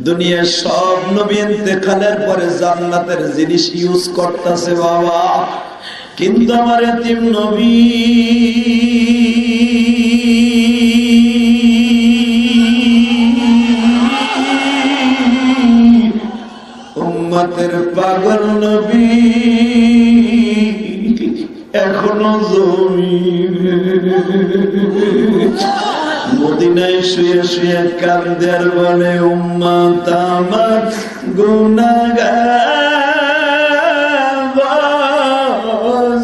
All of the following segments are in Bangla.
দুনিয়ার সব নবী ইন্তেকালের পরে জান্নাতের জিনিস ইউজ করতেছে বাবা, কিন্তু আমার এতিম নবী উম্মতের পাগল নবী এখনো জমিনে মদিনায় শুয়ে শুয়ে কান্দে আর বলে উম্মত আমার গুনাহগার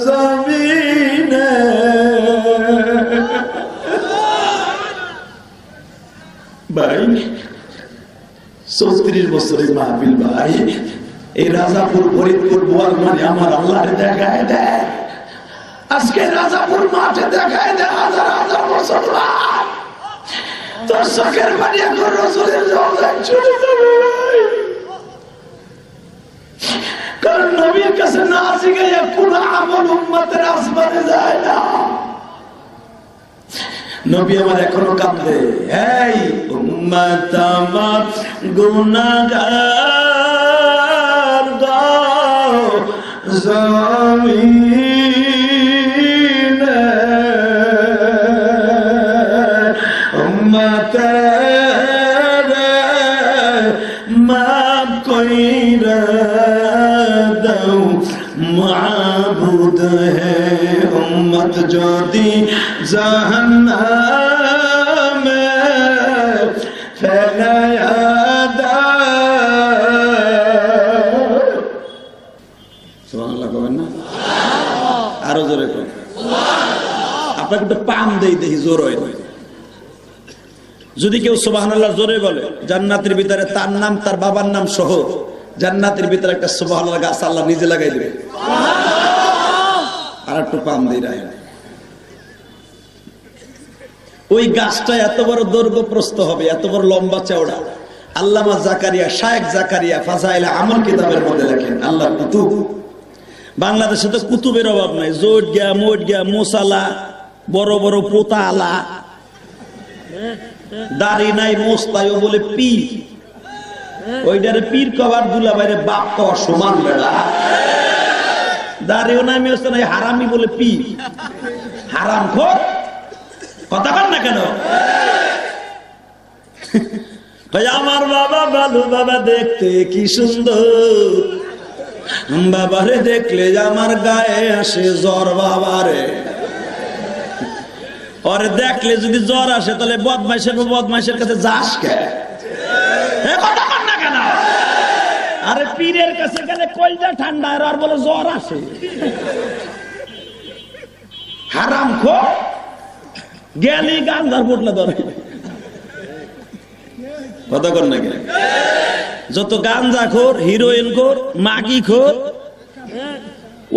জমিনে। ভাই 34 বছরের মাহফিল ভাই, এই রাজাপুর ফরিদপুর বোয়ালমারি আমার আল্লাহরে দেখায় দেয়, আজকে রাজাপুর মাঠে দেখায় দেয় হাজার হাজার মুসলমান। তোর চোখের পানি এখন রাসূলের রওজায় ছুটে যাবে ভাই, কারণ নবীর কাছে না শিখাইয়া কোন আমল উম্মতের আসমানে যায় না। নবী আমার এখনো কাঁদে, এই উম্মত আমার গুনাহগার জমিনে, উম্মতের মাফ কইরা দাও মাবুদ হে, উম্মত যদি জাহান্নামে ফেলায়া দাও। সুবহানাল্লাহ কবেন না? আরো জোরে করেন। আপনাকে একটু পাম দেই, দেখি জোর হয়। যদি কেউ সুবহানাল্লাহ জোরে বলে, জান্নাতের ভিতরে তার নাম তার বাবার নাম সহ জান্নাতের ভিতরে একটা সুবহানাল্লাহ গাছ আল্লাহ নিজে লাগাই দেবে। আর একটু পাম দেই রায়। ওই গাছটা এত বড় দৈর্ঘ্য প্রস্থ হবে, এত বড় লম্বা চওড়া। আল্লামা জাকারিয়া, শায়েখ জাকারিয়া ফাজাইলে আমল কিতাবের মধ্যে লেখেন, আল্লাহ কুতুব। বাংলাদেশে তো কুতুবের অভাব নাই, জোট গিয়া মোট গিয়া মোসালা, বড় বড় পোতা আলা, দাড়ি নাই মোস্তায় বলে পীর, ওইটারে পীর কবার দুলা বাইরে বাপ কওয়া সমান বেড়া। দাড়িও নাই মেস্তা নাই, হারামি বলে পীর, হারাম খোর। কথা বল না কেন? আমার বাবা ভালো, বাবা দেখতে কি সুন্দর, বাবারে দেখলে আমার গায়ে আসে জ্বর। বাবারে ওরে দেখলে যদি জ্বর আসে তাহলে বদমাইশের কাছে যাস কে? কথা বল না কেন? আরে পীরের কাছে গেলে কলজা ঠান্ডা, আর বলে জ্বর আসে। হারাম খোর, গেলি গান্ধার পোটলা ধরে। কথা কর না কেন? যত গাঞ্জা খোর, হিরোইন খোর, মাগি খোর,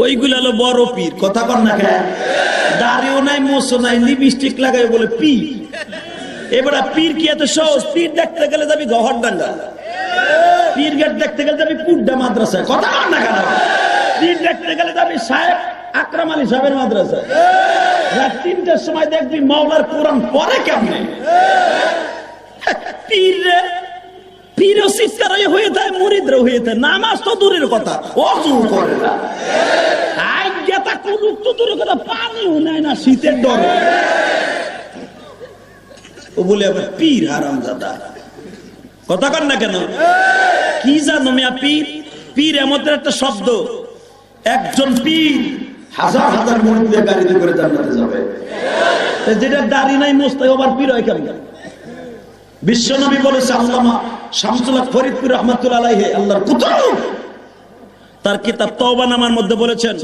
ওইগুলো হলো বড় পীর। কথা কর না কেন? দাড়িও নাই মোছো নাই, লিপস্টিক লাগাই বলে পীর। এবারে পীর কি এত সহজ? পীর দেখতে গেলে যাবি গহরডাঙ্গা, পীর গেট দেখতে গেলে যাবি পুড্ডা মাদ্রাসায়। কথা কর না কেন? পীর দেখতে গেলে যাবি সাহেব আকরাম আলী সাহেবের মাদ্রাসায়। রাত 3টার সময় দেখবি মাওলার কোরআন পড়ে কেমনে। পীরও চিৎকার হয়ে যায়, মুরিদরা হয়ে যায়, নামাজ তো দূরের কথা, অজু করে না। পানিও নেয় না শীতের ডরে। ও বলে আবার পীর হারামজাদা। কথা কর না কেন? কি জানো মিয়া পীর? পীর এমন একটা শব্দ, একজন পীর হাজার হাজার মুরিদ দিয়ে গাড়িতে করে জান্নাতে যাবে। যেটা দাড়ি নাই মোস্তায় আবার পীর হয় কেমন? বিশ্বনবী বলেছে, আল্লামা শামসুল হক ফরিদপুর রাহমাতুল্লাহ আলাইহি, আল্লাহর কুতুব, তার কিতাব তওবানামার মধ্যে বলেছেন,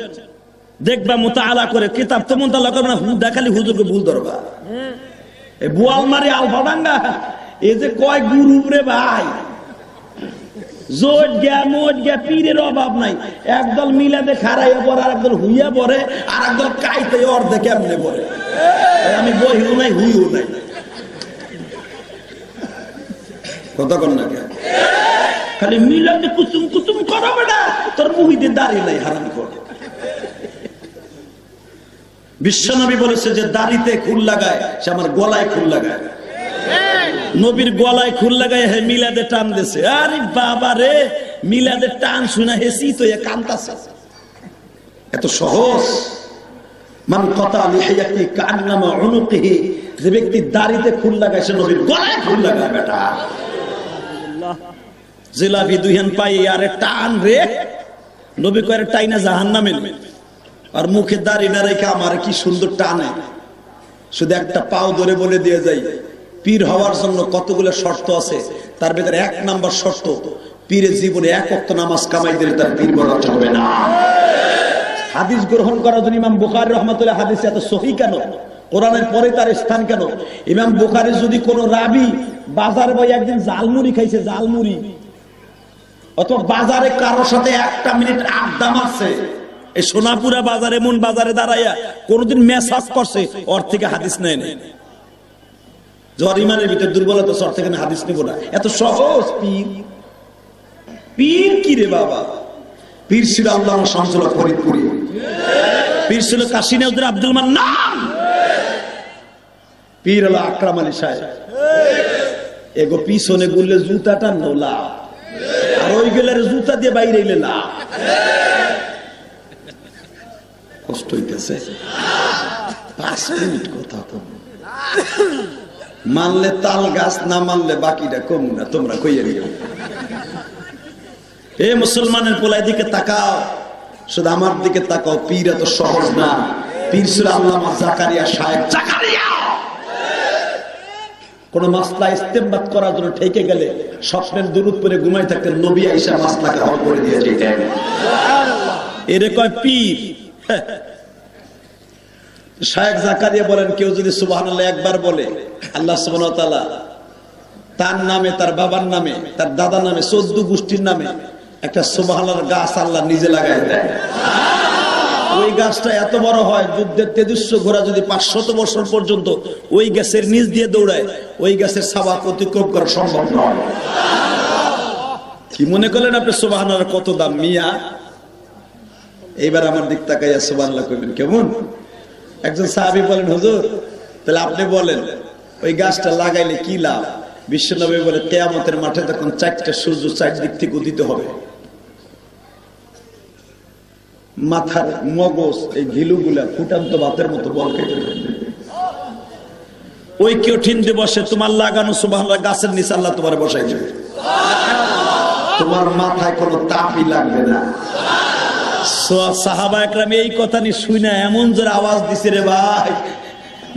দেখবা মুতাআলা করে কিতাব তো মুতাআলা করবে না, দেখালি হুজুরকে ভুল ধরবা। এই বোয়ালমারি আলফাডাঙ্গা, এই যে কয় গুরু রে ভাই, জোট গিয়া মোট গিয়া পীরের অভাব নাই। একদল মিলাদে খারাইয়া পড়ে, আর একদল হুইয়া পড়ে, আর একদল কাইতে অর্ধেক এমনে পড়ে। আমি বহিও নাই, হুইও নাই। কথা কর না কেন? খালি মিলাদে কুতুম কুতুম করো বেটা, তোর মুহিতে দাড়ি নাই, হারাম কর। বিশ্বনবী বলেছে যে দাড়িতে খুল লাগায় সে আমার গলায় খুল লাগায়। নবীর গলায় খুল লাগায় হে মিলাদে টান দিছে। আরে বাবা রে, মিলাদের টান শুনা হেসি তো কান্তাছে। এত সহজ। মান কাতা লিহিয়াতি কান্নামা উনুকিহি, যে ব্যক্তি দাড়িতে খুল লাগায় সে নবীর গলায় খুল লাগায়। বেটা জিলাপি দুইহান পাই আরে টান রে, নবী করে টাইনা জাহান্নামে, আর মুখে দাড়ি না রেখে আমার কি সুন্দর টানে। শুধু একটা পাও ধরে বলে দিয়ে যাই, পীর হওয়ার জন্য কতগুলো শর্ত আছে, তার ভিতরে 1 নাম্বার শর্ত, পীরের জীবনে 1 ওয়াক্ত নামাজ কামাই দিলে তার পীর বলা হবে না। হাদিস গ্রহণ করার জন্য ইমাম বুখারী রাহমাতুল্লাহ হাদিস এত সহিহ কেন? কোরআনের পরে তার স্থান কেন? ইমাম বুখারী যদি কোন রাবি বাজারে ভাই একদিন জালমুড়ি খাইছে, জালমুড়ি, অথবা বাজারে কারোর সাথে 1 মিনিট আড্ডা মারছে, এই সোনাপুরা বাজারে এমন বাজারে দাঁড়াইয়া কোনদিন মেসাজ করছে, ওর থেকে হাদিস নেয় না। যার ইমানের ভিতরে দুর্বলতা, ওর থেকে হাদিস নেব না। এত সহজ। পীর পীর কি রে বাবা? পীর ছিল আল্লাহ শামসুল ফরিদপুরি, পীর ছিল কাশী নওয়াজ আব্দুল মান্নান, পীর হলো আকরাম আলী সাহেব। এগো পিছনে গুললে জুতাটা নোলা, আর ওই গেলের জুতা দিয়ে বাইরে এলে না। কষ্ট হইতেছে। 5 মিনিট কথা কম, মানলে তাল গাছ, না মানলে বাকিটা কম না। তোমরা কইয়ে নিও। এ মুসলমানের পোলাই দিকে তাকাও, শুধু আমার দিকে তাকাও। পীর এত সহজ না। পীর ছিল আল্লামা জাকারিয়া সাহেব জাকারিয়া। কোন মাসলা ইস্তেমবাদ করার জন্য ঠেকে গেলে স্বপ্নের দুরূদ পড়ে ঘুমাই থাকতেন, নবী আয়েশা মাসলাকে হল করে দিয়ে যেতেন। এরে কয় পীর। শায়েখ জাকারিয়া বলেন, কেউ যদি সুবহানাল্লাহ একবার বলে, আল্লাহ সুবহানাহু ওয়া তাআলা তার নামে, তার বাবার নামে, তার দাদার নামে, 14 গোষ্ঠীর নামে একটা সুবহানাল্লাহর গাছ আল্লাহ নিজে লাগাই দেয়। ওই গাছটা এত বড় হয়, যুদ্ধের 2300 ঘোড়া যদি 500 বছর পর্যন্ত ওই গাছের নিচ দিয়ে দৌড়ায়, ওই গাছের সাবাক অতিক্রম করা সম্ভব নয়। কি মনে করলেন আপনি সুবহানাল্লাহর কত দাম মিয়া? এইবার আমার দিক তাকাইয়া সুবহানাল্লাহ কইবেন কেমন? একজন সাহাবী বলেন, হুজুর তাহলে আপনি বলেন ওই গাছটা লাগাইলে কি লাভ? বিশ্বনবী বলে, কিয়ামতের মাঠে তখন 4টা সূর্য 4 দিক থেকে উদিত হবে, মাথার মগজ এই ঘিলুগুলা ফুটান্ত ভাতের মতো বল কেটে দেবে। ওই কঠিন দিবসে তোমার লাগানো সুবহানাল্লাহ গাছের নিচে আল্লাহ তোমার বসাই দেবে। তোমার মাথায় কোনো তাপই লাগবে না। সাহাবা একরাম এই কথা নিয়ে শুনে এমন জোরে আওয়াজ দিছে রে ভাই,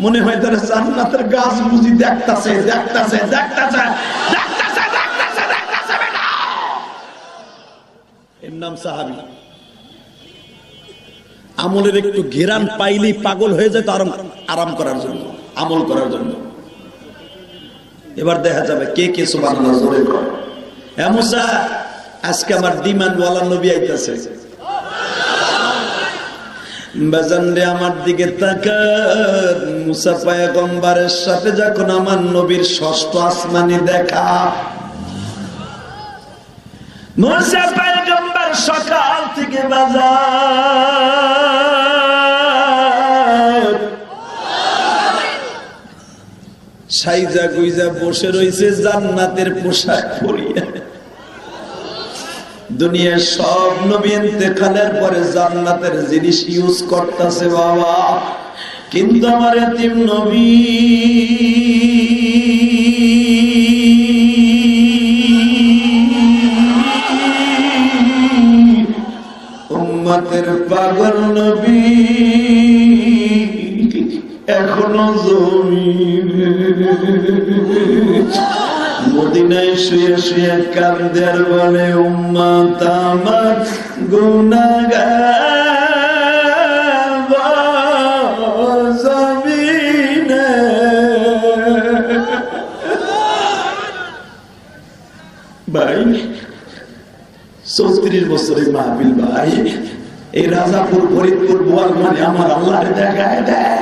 মনে হয় তারা জান্নাতের গাছ বুঝি দেখতাছে, দেখতাছে, দেখতাছে, দেখতাছে, দেখতাছে, দেখতাছে। বেটা এর নাম সাহাবী। আমলের একটু ঘেরান পাইলেই পাগল হয়ে যায়, তার আরাম করার জন্য, আমল করার জন্য। এবার দেখা যাবে কে কে সুবহানাল্লাহ জোরে করে। এ মুসা, আজকে আমার ডিমান্ড ওয়ালা নবী আইতাছে। বাজান রে আমার দিকে তাকান। মুসা পয়গম্বরের সাথে যখন আমার নবীর 6ষ্ঠ আসমানে দেখা, মুসা পয়গম্বর সকাল থেকে বাজার সাইজা গুইজা বসে রয়েছে জান্নাতের পোশাক পরিয়া। দুনিয়ার সব নবী ইন্তেকালের পরে জান্নাতের জিনিস ইউজ করতেছে বাবা, কিন্তু আমার এতিম নবী উম্মতের পাগল নবী এখনো জমিনে মদিনায় শুয়ে শুয়ে কান্দে আর বলে, উম্মত আমার গুনাহগার জমিনে। ভাই 34 বছরের মাহফিল ভাই, এই রাজাপুর ফরিদপুর বোয়াল মানে আমার আল্লাহরে দেখায় দেয়।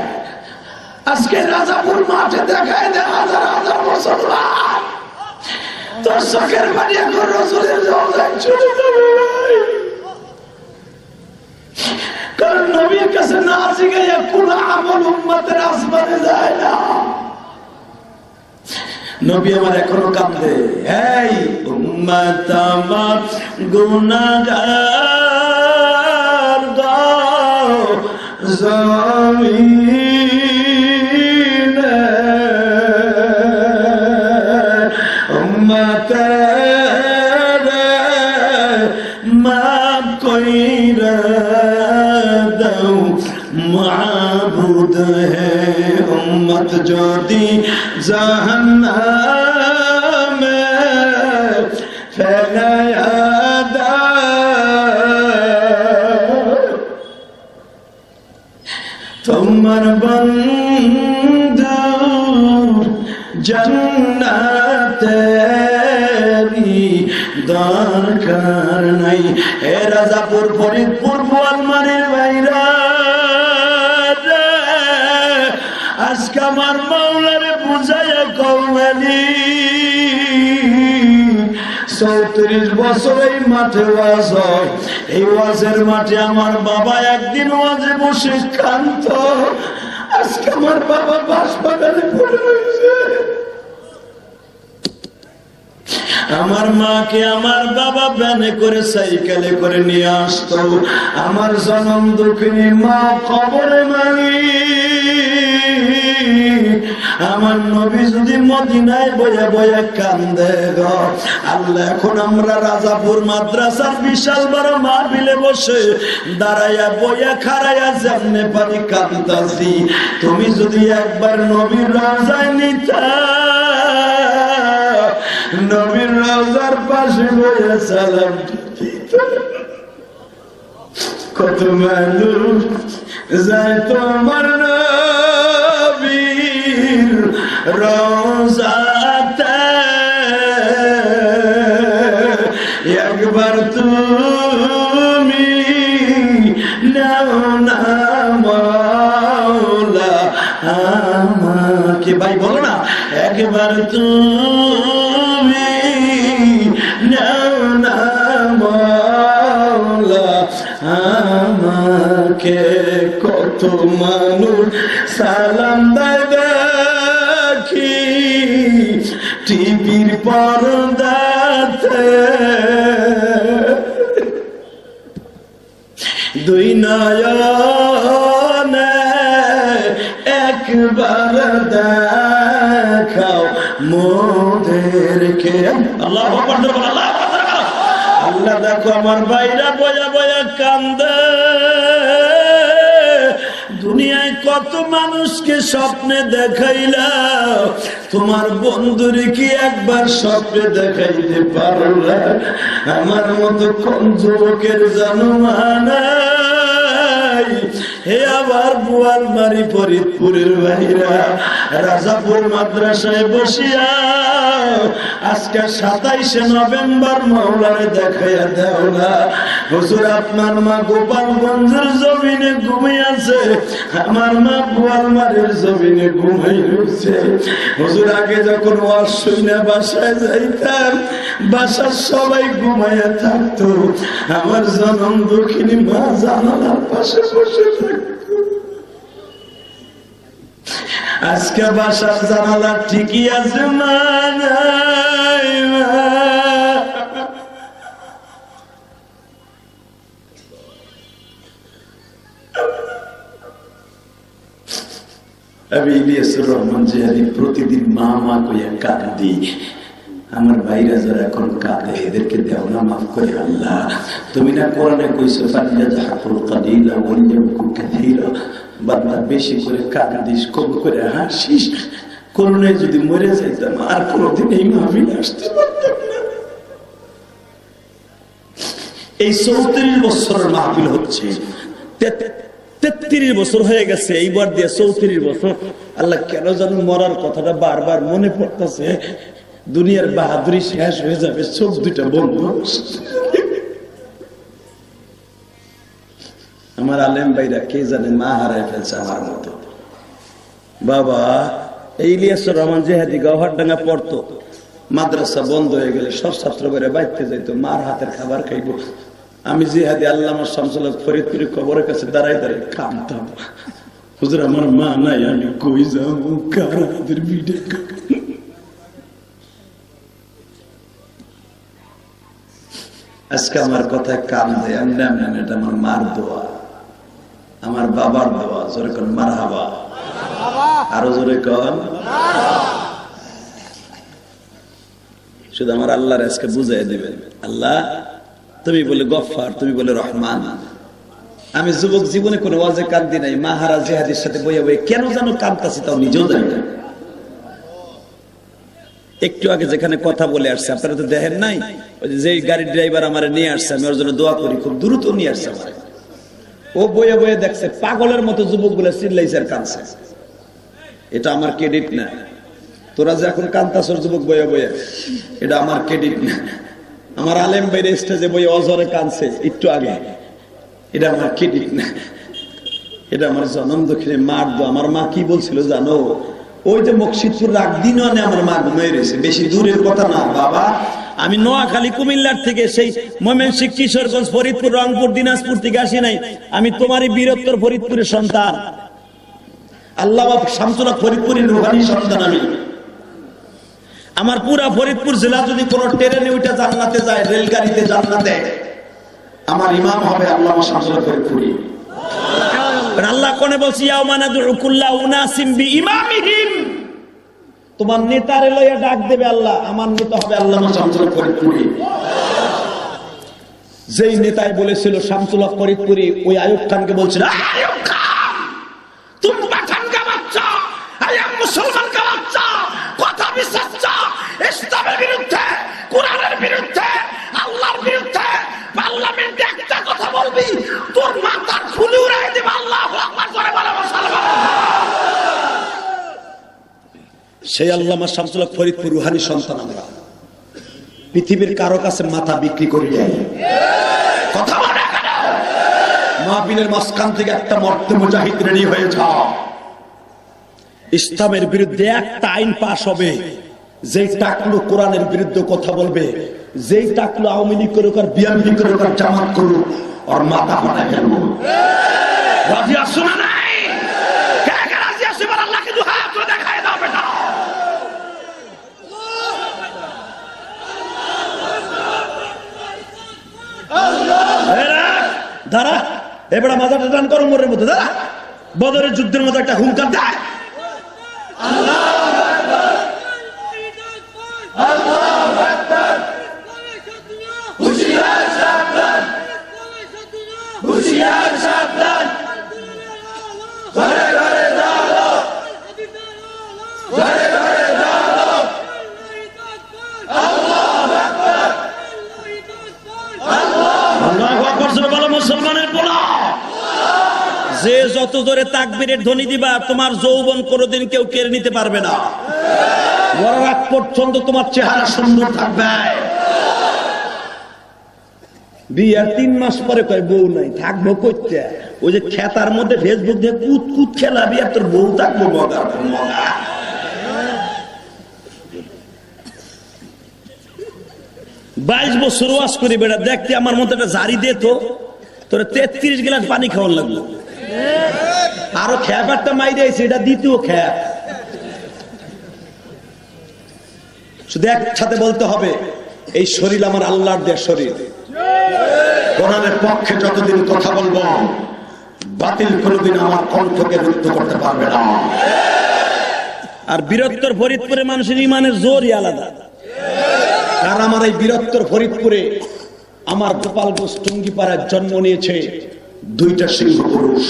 আজকে রাজাপুর মাঠে দেখায় দেয় হাজার হাজার মুসলমান। তোর চোখের পানি এখন রাসূলের রওজায় চলে যাবে ভাই, কারণ নবীর কাছে না শিখাইয়া কোন আমল উম্মতের আসমানে যায় না। নবী আমার এখনো কাঁদে, এই উম্মত আমার গুনাহগার দাও জমিনে উম্মত মাফ কইরা দাও মাবুদ হে উম্মত যদি জাহান্নামে ফেলায়া দাও তোমার বন্ধু জান্নাতেরই দরকার নাই। এ রাজাপুর ফরিদপুর বোয়ালমারীর বাইরা আজকে আমার মাওলারে বুঝাইয়া কওয়ালি 34 বছর এই মাঠে ওয়াজ হয়। এই ওয়াজের মাঠে আমার বাবা একদিন ওয়াজে বসে কান্ত। আজকে আমার বাবা বাঁশবাগানে পড়ে রয়েছে। আমার মাকে আমার বাবা ভ্যানে করে সাইকেলে করে নিয়ে আসতো। আমার জনম দুঃখিনী মা কবরে মারি। আমার নবী যদি মদিনায় বয়া বয়া কান্দে গো আল্লাহ। এখন আমরা রাজাপুর মাদ্রাসার বিশাল বড় মাহফিলে বসে দাঁড়াইয়া বয়া খাড়াইয়া যেমনে পারি কান্দাছি। তুমি যদি একবার নবীর রওজায় নিতা, নবীর রওজার পাশে বয়া সালাম দিতা। কত মানুষ যায় তোমার নবীর রওজাতে, একবার তুমি নাও না মাওলা আমাকে। ভাই বলো না, একবার তুমি নাও না মাওলা আমাকে। কত মানুষ সালাম দেয় দেখি টিভির পর্দাতে, দুই নয়নে একবার দেখাও মোদেরকে। আল্লাহু আকবার, আল্লাহু আকবার। আল্লাহ দেখো আমার ভাইরা বয়া বয়া কান্দে। দুনিয়ায় কত মানুষকে স্বপ্নে দেখাইলা, তোমার বন্ধুরে কি একবার স্বপ্নে দেখাইতে পারলা? আমার মতো কোন যুবকের জানুমানাই। হে আবার বোয়ালমারী ফরিদপুরের ভাইরা রাজাপুর মাদ্রাসায় বসিয়া আজকে 27শে নভেম্বর মাওলারে দেখাইয়া দেও না। হুজুর আপনার মা গোপালগঞ্জের জমিনে ঘুমিয়ে আছে, আমার মা বোয়ালমারীর জমিনে ঘুমাই রয়েছে। হুজুর আগে যখন ওয়াজ শুনে বাসায় যাইতাম, বাসার সবাই ঘুমাইয়া থাকতো, আমার জনম দুঃখিনী মা জানালার পাশে বসে থাকতো। আজকে বাসার জানালা ঠিকই আছে, মা নাই। আমি ইলিয়াসুর রহমান জিহাদি প্রতিদিন মা মা কইয়া কাঁদি। আমার ভাইরা যারা এখন কাঁদে এদেরকে দেও না মাফ করে আল্লাহ। তুমি না কোরআনে কইছো ফালিয়াযহাকুল কালিলা ওয়ালিয়াবকু কাসীরা, বান্দা বেশি করে কাঁদিস, কম করে হাসিস। করোনায় যদি মরে যাইতাম আর কোনোদিন এই মাহফিলে আসতে পারতাম না। এই 34 বছরের মাহফিল হচ্ছে, 33 বছর হয়ে গেছে, এইবার দিয়ে 34 বছর। আল্লাহ কেন জানো মরার কথাটা বারবার মনে পড়তেছে। দুনিয়ার বাহাদুরি শেষ হয়ে যাবে, চোখ দুইটা বন্ধ। আমার আলেম ভাইরা কে জানে মা হারায় ফেলছে আমার মতো। বাবা এই ইলিয়াসুর রহমান জিহাদি গওহারডাঙ্গা পড়তো, মাদ্রাসা বন্ধ হয়ে গেলে সব ছাত্র বেড়ে বাইতে যাইতো, মার হাতের খাবার খাইবো। আমি জিহাদি আল্লামা শামসুল হক ফরিদপুরের কবরের কাছে দাঁড়াই দাঁড়াই কাঁদতাম, হুজুর আমার মা নাই, আমি কই যাবো, কার হাতের ভিড়ে। আজকে আমার কথায় কান দেয়, এটা আমার মার দোয়া, আমার বাবার দোয়া। জোরে কোন মারহাবা, আরো জোরে কোন। শুধু আমার আল্লাহর আজকে বুঝাই দিবেন, আল্লাহ তুমি বলে গফফার, তুমি বলে রহমান। আমি যুবক জীবনে কোনো ওয়াজে কান্দি নাই, মাহারা জিহাদের সাথে বইয়া বইয়া কেন যেন কান্দাছি তাও নিজেও জানি না। একটু আগে যেখানে কথা বলে আসছে, আপনারা তো দেখেন নাই, ওই যে গাড়ির ড্রাইভার আমার নিয়ে আসছে, আমি ওর জন্য দোয়া করি, খুব দ্রুত নিয়ে আসছে আমার। ও বইয়া বইয়া দেখছে, পাগলের মতো যুবক গুলা চিল্লাইছে আর কাঁদছে। এটা আমার ক্রেডিট না। তোরা যে এখন কান্তাসর যুবক বইয়া বইয়া, এটা আমার ক্রেডিট না। আমার আলেম বাইরে স্টেজে বইয়া অজরে কাঁদছে একটু আগে, এটা আমার ক্রেডিট না। এটা আমার জনম দক্ষিণে মার দো। আমার মা কি বলছিল জানো? ওই যে মকসিদপুর রাগ দিন আমার মা ঘুমিয়ে রয়েছে, বেশি দূরের কথা না বাবা। আমি নোয়াখালী কুমিল্লার থেকে, সেই ময়মনসিংহ, কিশোরগঞ্জ, ফরিদপুর, রংপুর, দিনাজপুর থেকে আসি নাই। আমি তোমারই বীরত্তর ফরিদপুরের সন্তান। আল্লাহ শামসুল্লাহ ফরিদপুরের রুহানি সন্তান আমি। আমার পুরা ফরিদপুর জেলা যদি কোন ট্রেনে উঠে জান্নাতে যায়, রেলগাড়িতে জান্নাতে, আমার ইমাম হবে আল্লামা শামসুল্লাহ ফরিদপুরি। আল্লাহ কোনে বলছি, ইয়াউমা নাদউ কুল্লা উনাসিম বিইমামিহিম, তোমার নেতারে লইয়া ডাক দেবে আল্লাহ, আমার নেতা হবে আল্লামা শামসুল্লাহ ফরিদপুরি। যেই নেতাই বলেছিল শামসুল্লাহ ফরিদপুরি, ওই আইয়ুব খানকে বলছিল, আইয়ুব খান তুমি পাঠান কা বাচ্চা, আই এম মুসলমান কা বাচ্চা, কথা বিসচ্চা, ইসলামের বিরুদ্ধে, কোরআনের বিরুদ্ধে, আল্লাহর বিরুদ্ধে পার্লামেন্টে একটা কথা বলবি, তোর মাথা খুলে উড়াই দেব। আল্লাহু আকবার করে বলো মুসলমান। সেই আল্লামা শামসুল্লাহ ফরিদপুর রুহানি সন্তান আমরা। পৃথিবীর কারো কাছে মাথা বিক্রি করি নাই। কথা বলে কেন? মাহফিলের মাঝখান থেকে একটা মর্তে মুজাহিদ রেডি হয়ে যাও। ইসলামের বিরুদ্ধে একটা আইন পাশ হবে, যেই টাকলু কোরআনের বিরুদ্ধে কথা বলবে, যেই টাকলু আওয়ামী লীগ করুক আর বিএনপি করুক আর জামাত করুক, ওর মাথা ফাটাই ফেলবো। রাজি আছো না নাই? কে কে রাজি আছো? এবার আল্লাহকে দুই হাত তুলে দেখায় দাও বেটা। দাঁড়া, এবার মাথাটা টান করো মোরের মতো। দাঁড়া, বদরের যুদ্ধের মতো একটা হুঙ্কার দেয়। মুসলমানের পোলা, যে যত জোরে তাকবীরের ধ্বনি দিবা, তোমার যৌবন কোনোদিন কেউ কেড়ে নিতে পারবে না। মরার আগ পর্যন্ত তোমার চেহারা সুন্দর থাকবে। বিয়ার 3 মাস পরে কয় বউ নাই, থাকবো কইতে। ওই যে খেতার মধ্যে ফেসবুক দিয়ে কুত কুত খেলাবি, আর তোর বউ থাকবো মগা মগা। 22 বছর ওয়াজ করি বেটা, দেখতে আমার মতো একটা জারি দে তো, তোর 33 গ্লাস পানি খাওয়ার লাগলো। আরো খ্যাপ একটা মাইরে আছে, এটা দ্বিতীয় খ্যাপ। শুধু একসাথে বলতে হবে, এই শরীর আমার আল্লাহর দেয়া শরীর। কোরআনের পক্ষে যতদিন কথা বলবো, বাতিল কোনদিন আমার কণ্ঠকে রুদ্ধ করতে পারবে না। আর বীরত্তর ফরিদপুরে মানুষের ইমানের জোরই আলাদা। আর আমার এই বীরত্তর ফরিদপুরে আমার গোপালগঞ্জ টুঙ্গিপাড়ায় জন্ম নিয়েছে 2টা সিংহ পুরুষ।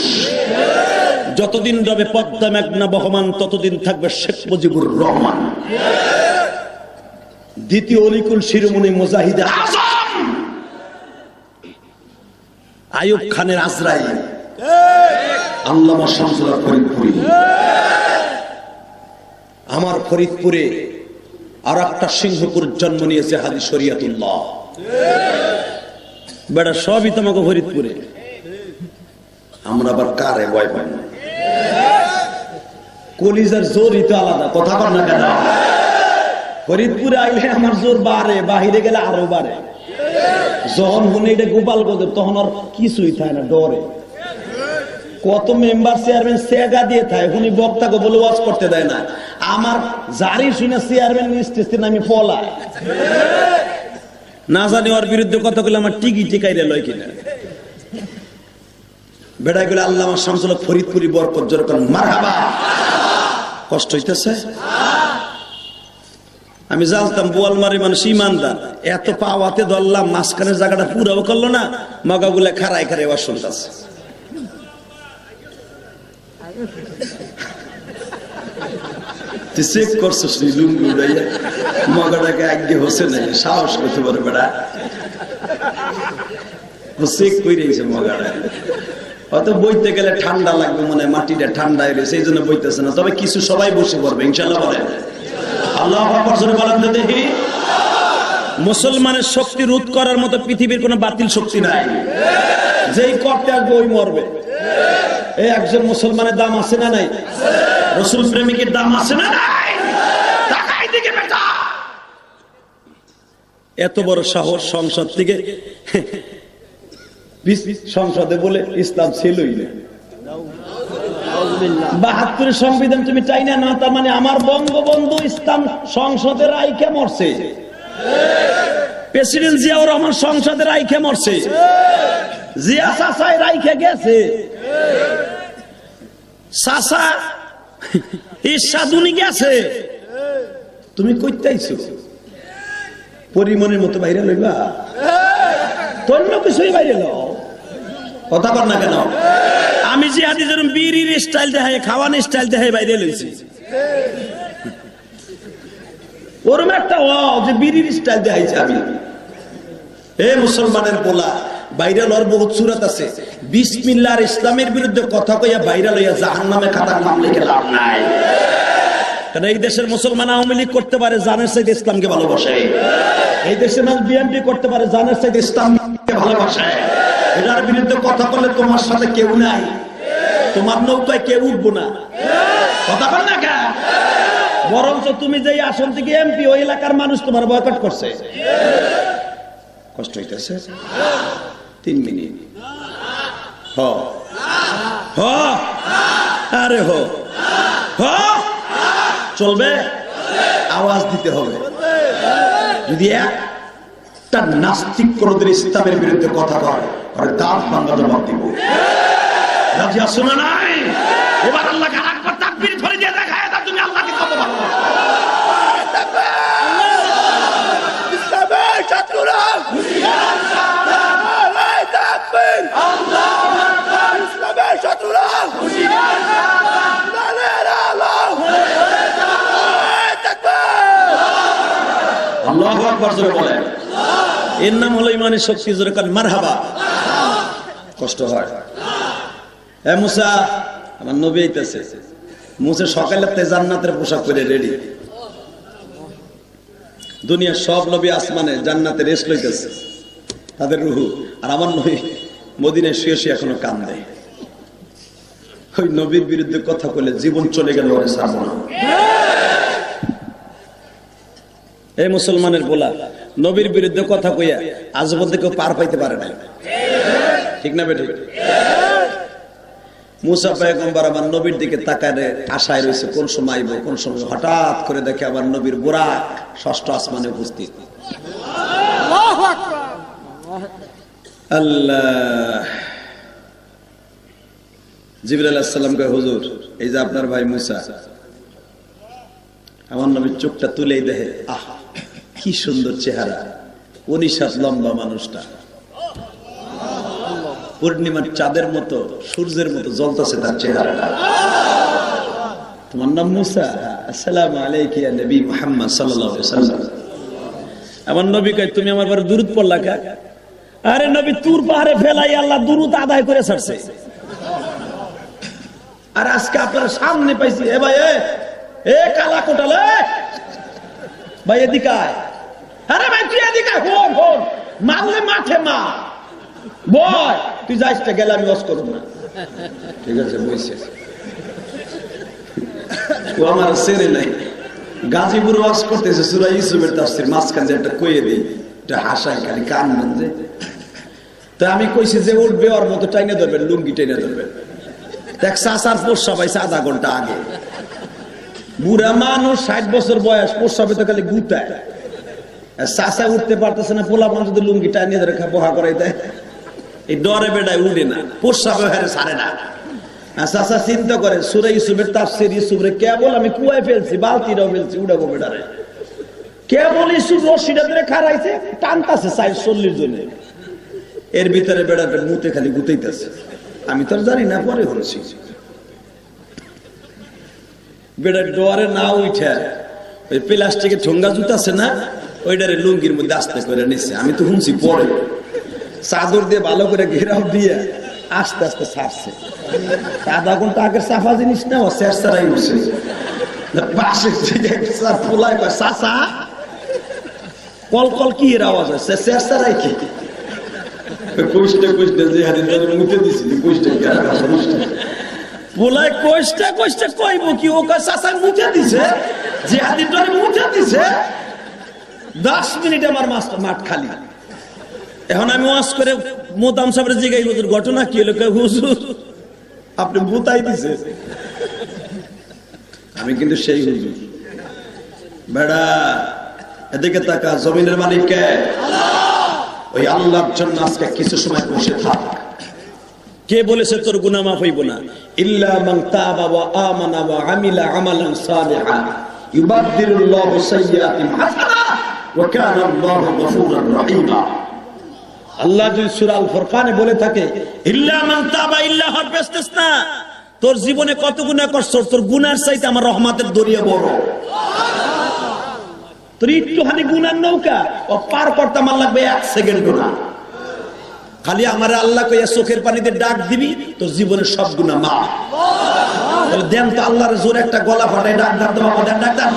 যতদিন রবে পদ্মা মেঘনা বহমান, ততদিন থাকবে শেখ মুজিবুর রহমান। দ্বিতীয় অলিকুল শিরোমণি মুজাহিদে আজম আইয়ুব খানের আজরাইল, আল্লামা শামসুল্লাহ ফরিদপুরি। আমার ফরিদপুরে আর একটা সিংহপুর জন্ম নিয়েছে হাজী শরিয়তুল্লাহ। বেটা সবই তোমাকে ফরিদপুরে। আমরা আবার কারে ভয় পাই না? কলিজার জোরই তো আলাদা। কথা বল না কেন? ফরিদপুরে আইলে আমার জোর বাড়ে, বাহিরে গেলে আরো বাড়ে। যখন শুনে এটা গোপালগঞ্জ, তখন আর কিছুই থাকে না, ডরে। কত মেম্বার চেয়ারম্যান সেগা দিয়ে থাকে, উনি বক্তাকে বলে ওয়াজ করতে দেয় না। আমার জারি শুনে চেয়ারম্যান স্টেজে নামে পলায়। না জানি ওর বিরুদ্ধে কথা বলে আমার টিকি টিকাইরে লয় কিনা। বেড়াই গেলে আল্লাহ আমার শামসুল হক ফরিদপুরি বরকত জোর করেন মারহাবা। কষ্ট হইতেছে? আমি জানতাম বোয়ালমারি মানুষ ইমানদার, এত পাওয়াতে ধরলাম মাঝখানের জায়গাটা পুরাও করলো না, মগাগুলা খারাই খারাই এবার শুনতেছে। চেক করছিস লুঙ্গি উড়াইয়া মগাটাকে আগে হসে নাই, সাহস করতে পারে বেড়া চেক কইরেছে মগাটা। হয়তো বইতে গেলে ঠান্ডা লাগবে, মনে হয় মাটিটা ঠান্ডা হয়ে গেছে, এই জন্য বইতেছে না। তবে কিছু সবাই বসে পড়বে ইনশাল্লাহ। বলেন আল্লাহু আকবার জোরে বলেন তো দেখি। মুসলমানের শক্তি রোধ করার মতো পৃথিবীর কোনো বাতিল শক্তি নাই। যেই করতে আসবে ওই মরবে। এই একজন মুসলমানের দাম আছে না নাই? রাসূল প্রেমিকের দাম আছে না নাই? তাকাই দিকে বেটা, এত বড় সাহস সংসদ থেকে, সংসদে বলে ইসলাম ছিলই না। ৭২ সংবিধান তুমি চাই না, না তার মানে আমার বঙ্গবন্ধু ইসলাম সংসদের রাইখে মরছে। প্রেসিডেন্ট জিয়াউর রহমান সংসদের রাইখে মরছে। জিয়া চাচাই রাইখে গেছে। চাচা ইরশাদুনি গেছে। তুমি কইতাইছো পরিমণের মতো বাইরে লইবা, অন্য কিছুই বাইরে লও। কথা বল না কেন? আমি যে হাতে যেরকম বিড়ির স্টাইল দেখাই, খাওয়ানোর স্টাইল দেখাই বাইরে লইছি, ওরম একটা যে বিড়ির স্টাইল দেখাইছি আমি। এ মুসলমানের পোলা, ভাইরাল হওয়ার বহুত সুরত আছে। বিসমিল্লাহ আর ইসলামের বিরুদ্ধে কথা কইয়া ভাইরাল হইয়া জাহান্নামে খাতার নাম লিখে লাভ নাই। কারণ এই দেশের মুসলমান আওয়ামী লীগ করতে পারে, জানের চাইতে ইসলামকে ভালোবাসে। এই দেশের মানুষ বিএনপি করতে পারে, জানের চাইতে ইসলামকে ভালোবাসে। এটার বিরুদ্ধে কথা বললে তোমার সাথে কেউ নাই, তোমার নৌকায় কেউ উঠবো না। কথা বল না কেন? বরঞ্চ তুমি যেই আসন থেকে এমপি, ওই এলাকার মানুষ তোমার বয়কট করছে। কষ্ট হইতেছে? 3 মিনিট আরে চলবে? আওয়াজ দিতে হবে। যদি একটা নাস্তিক কোনদিন ইসলামের বিরুদ্ধে কথা বলে, দাঁত ভাঙা জবাব দিব। রাজি আছো না নাই? এবার আল্লাহকে আকবার তাকবীর ধরে দিয়ে দেখায় দাও তুমি আল্লাহকে কত ভালোবাসো। ইসলামের শত্রুরা হুঁশিয়ার সাবধান, আল্লাহু তাকবীর, আল্লাহু আকবার। ইসলামের শত্রুরা হুঁশিয়ার সাবধান, নারের আলো, আল্লাহু তাকবীর, আল্লাহু আকবার জোরে বলেন। এর নাম হলো ইমানের শক্তি। জোরে কান মারহাবা। কষ্ট হয়। এ মুসা, আমার নবী আইতাছে। মুসা সকালে জান্নাতের পোশাক পরে রেডি। দুনিয়ার সব নবী আসমানে জান্নাতে রেস্ট লইতেছে, তাদের রুহু। আর আমার নবী মদিনায় শুয়ে শুয়ে এখনো কান্দে। ওই নবীর বিরুদ্ধে কথা বলে জীবন চলে গেল, ওরে ছাড়বো না। এই মুসলমানের বলা নবীর বিরুদ্ধে কথা কইয়া আজ পর্যন্ত কেউ পার পাইতে পারে না। ঠিক না বেঠিক? মুসা পয়গম্বর আমার নবীর দিকে তাকায় আশায় রয়েছে, কোন সময় আইব, কোন সময়। হঠাৎ করে দেখে আমার নবীর বুরাক 6ষ্ঠ আসমানে উপস্থিত। আল্লাহ। জিবরাইল আলাইহিস সালাম কয়, হুজুর এই যে আপনার ভাই মুসা। আমার নবীর চোখটা তুলেই দেখে, আহ কি সুন্দর চেহারা, 19 হাত লম্বা মানুষটা, পূর্ণিমার চাঁদের মতো, সূর্যের মতো জ্বলতেছে তার চেহারাটা। তোমার নাম মুসা? আসসালামু আলাইকা ইয়া নবী মুহাম্মদ সাল্লাল্লাহু আলাইহি ওয়াসাল্লাম। আমার নবী কয়, তুমি আমার বারে দুরূদ পড়লা কা? আরে নবী, তুর পাহাড়ে ফেলাই আল্লাহ দুরূদ আদায় করে ছাড়ছে। আর আজকে আপনার সামনে পাইছি। এ ভাই, এ কালা কোটালে ভাই, এদিকে আয়। আরে ভাই তুই এদিকে আয়। ফোন মারলে মাঠে মা বয়, তুই যাইস না, গেলে আমি ওয়াজ করব না। ঠিক আছে বইছে। ও আমার সেরে নাই। গাজীপুর ওয়াজ করতেছে সূরা ইউসুফের তাফসীর, মাঝখানে একটা কইয়ে দিই, এটা হাসায় খালি কান বন্ধে। তা আমি কইছি যে উঠবে ওর মতো টাইনে ধরবেন, লুঙ্গি টেনে ধরবেন। দেখ চাচার পোষা পাইছে আধা ঘন্টা আগে। বুড়া মানুষ 60 বছর বয়স, পোষাবে তো খালি গুতায়। চাচা উঠতে পারতেছে না, পোলা পান যদি লুঙ্গি টানিয়ে ধরে বহা করাই দেয়, এই ডরে বেড়ায় উঠে না, পোষা ব্যবহারে ছাড়ে না। চাচা চিন্তা করে সূরা ইউসুফের তাফসীর, ইউসুফরে কেবল আমি কুয়ায় ফেলছি, বালতিটাও ফেলছি, উড়াবো বেড়ারে। কেবল ইউসুফ রশিটা ধরে খাড়াইছে, টানতাছে 40 জনে, এর ভিতরে বেড়াটা মুতে খালি গুতাইতেছে। আমি তো জানি না, পরে শুনছি বেড়ার ডরে না উঠে ওই প্লাস্টিকের ঠোঙ্গা জুতাছে না, ওইটারে লুঙ্গির মধ্যে আস্তে করে নিচ্ছে। আমি তো শুনছি পরে, চাদর দিয়ে ভালো করে ঘেরাও দিয়ে আস্তে আস্তে ছাড়ছে। আধা ঘন্টা আগের সাফা জিনিস না, ও শেষ ছাড়াই উঠছে। পাশে পোলায় কয় চাচা, কল কল কি এর আওয়াজ হয়, শেষ ছাড়াই কি কোষ্টা কোষ্টা যে হাদিস মুতে দিছি, কোষ্টা পোলায় কোষ্টা কোষ্টা কইব কি, ও কয় চাচা মুতে দিছে, যে হাদিসটা মুতে দিছে। 10 মিনিট আমার মাঠ খালি। এখন আমি ওয়াজ করে মোতাম সাহেবের জিগাই, হুজুর ঘটনা কি হলো? হুজুর আপনি বুতাই দিছে। আমি কিন্তু সেই হুজুর। বেড়া এদিকে তাকা, জমিনের মালিক কে? ওই আল্লাহর জন্য আজকে কিছু সময় বসে থাক। কে বলেছে তোর গুনাহ মাফ হইব না? ইল্লা মান তাবা ওয়া আমানা ওয়া আমিলা আমালান সালিহা ইউবাদদিলুল্লাহু সাইয়্যাতিহিম হাসানাত ওয়া কানা আল্লাহু গফুরার রহিমা। আল্লাহ যদি সূরা আল ফুরকানে বলে থাকে ইল্লা মান তাবা, ইল্লা হর ইসতিসনা, তোর জীবনে কত গুনাহ করছস, তোর গুনার চাইতে আমার রহমতের দরিয়া বড়। তোর একটুখানি গুনার নৌকা ও পার করতে আমার লাগবে 1 সেকেন্ড না। খালি আমার আল্লাহ কইয়া চোখের পানিতে ডাক দিবি, তোর জীবনের সব গুনাহ মাফ। তাহলে দেন তো আল্লাহর জোরে একটা গলা ফাটায় ডাক দাও, বাবা দেন, ডাক দাও,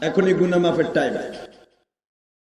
এখনই গুনাহ মাফের টাইম।